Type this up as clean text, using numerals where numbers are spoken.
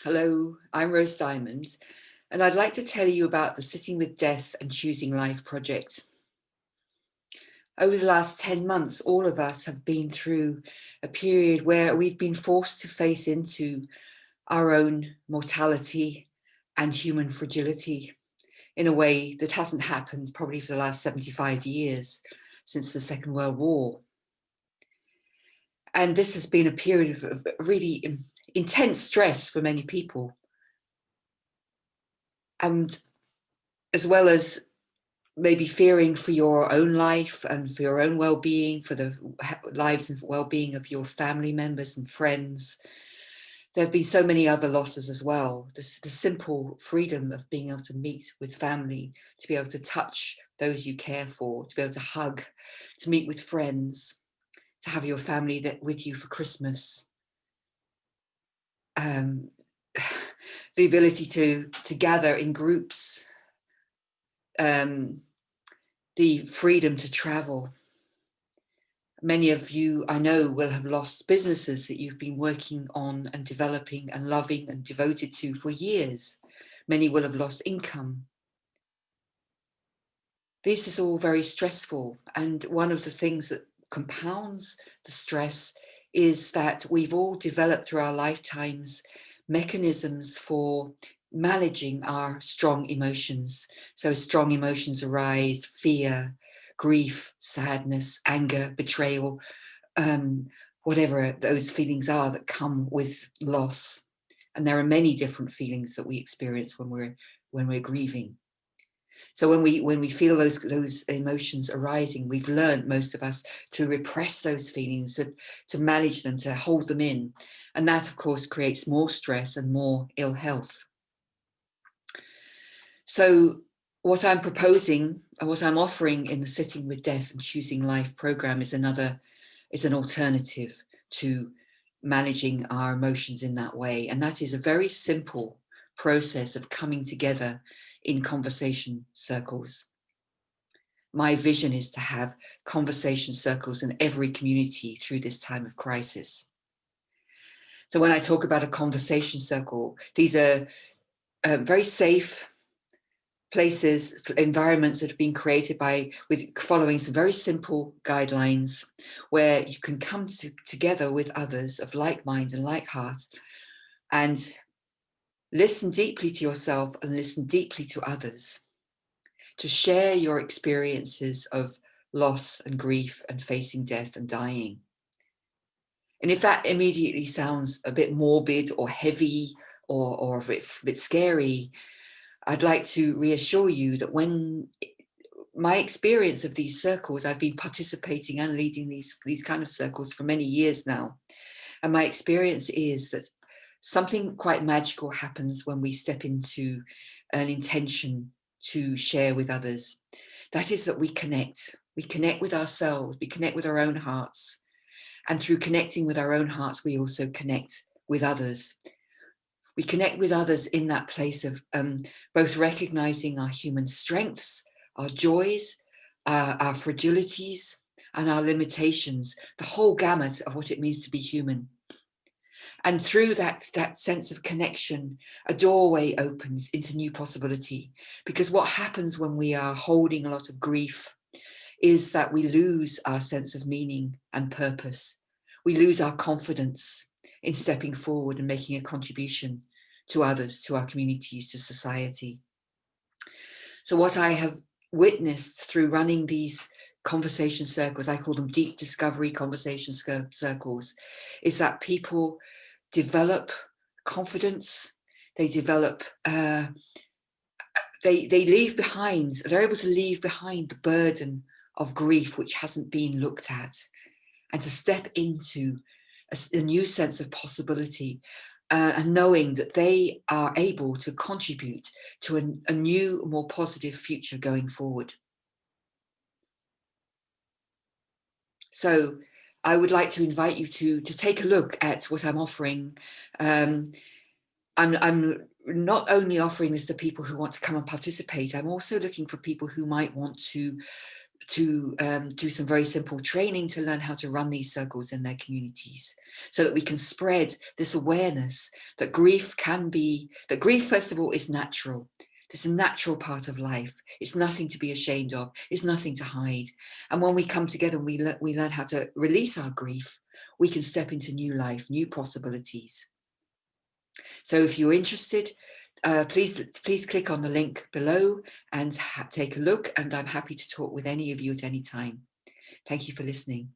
Hello, I'm Rose Diamond, and I'd like to tell you about the Sitting with Death and Choosing Life project. Over the last 10 months, all of us have been through a period where we've been forced to face into our own mortality and human fragility in a way that hasn't happened probably for the last 75 years since the Second World War. And this has been a period of really intense stress for many people. And as well as maybe fearing for your own life and for your own well-being, for the lives and well-being of your family members and friends. There have been so many other losses as well. The simple freedom of being able to meet with family, to be able to touch those you care for, to be able to hug, to meet with friends, to have your family with you for Christmas. The ability to gather in groups, the freedom to travel. Many of you, I know, will have lost businesses that you've been working on and developing and loving and devoted to for years. Many will have lost income. This is all very stressful. And one of the things that compounds the stress is that we've all developed through our lifetimes mechanisms for managing our strong emotions. So strong emotions arise, fear, grief, sadness, anger, betrayal, whatever those feelings are that come with loss. And there are many different feelings that we experience when we're grieving. So when we feel those emotions arising, we've learned, most of us, to repress those feelings, to manage them, to hold them in. And that, of course, creates more stress and more ill health. So what I'm proposing and what I'm offering in the Sitting with Death and Choosing Life program is an alternative to managing our emotions in that way. And that is a very simple process of coming together in conversation circles. My vision is to have conversation circles in every community through this time of crisis. So when I talk about a conversation circle, these are very safe places, environments that have been created with following some very simple guidelines where you can come together with others of like mind and like heart and listen deeply to yourself and listen deeply to others, to share your experiences of loss and grief and facing death and dying. And if that immediately sounds a bit morbid or heavy or a bit scary, I'd like to reassure you that when my experience of these circles, I've been participating and leading these kind of circles for many years now. And my experience is that something quite magical happens when we step into an intention to share with others. That is that we connect with ourselves, we connect with our own hearts. And through connecting with our own hearts, we also connect with others. We connect with others in that place of both recognizing our human strengths, our joys, our fragilities, and our limitations, the whole gamut of what it means to be human. And through that sense of connection, a doorway opens into new possibility. Because what happens when we are holding a lot of grief is that we lose our sense of meaning and purpose. We lose our confidence in stepping forward and making a contribution to others, to our communities, to society. So what I have witnessed through running these conversation circles, I call them deep discovery conversation circles, is that people develop confidence, they develop, they leave behind, they're able to leave behind the burden of grief which hasn't been looked at, and to step into a new sense of possibility, and knowing that they are able to contribute to a new, more positive future going forward. So I would like to invite you to take a look at what I'm offering. I'm not only offering this to people who want to come and participate, I'm also looking for people who might want to to do some very simple training to learn how to run these circles in their communities, so that we can spread this awareness that grief first of all is natural. It's a natural part of life. It's nothing to be ashamed of. It's nothing to hide. And when we come together and we learn how to release our grief, we can step into new life, new possibilities. So if you're interested, please click on the link below and take a look. And I'm happy to talk with any of you at any time. Thank you for listening.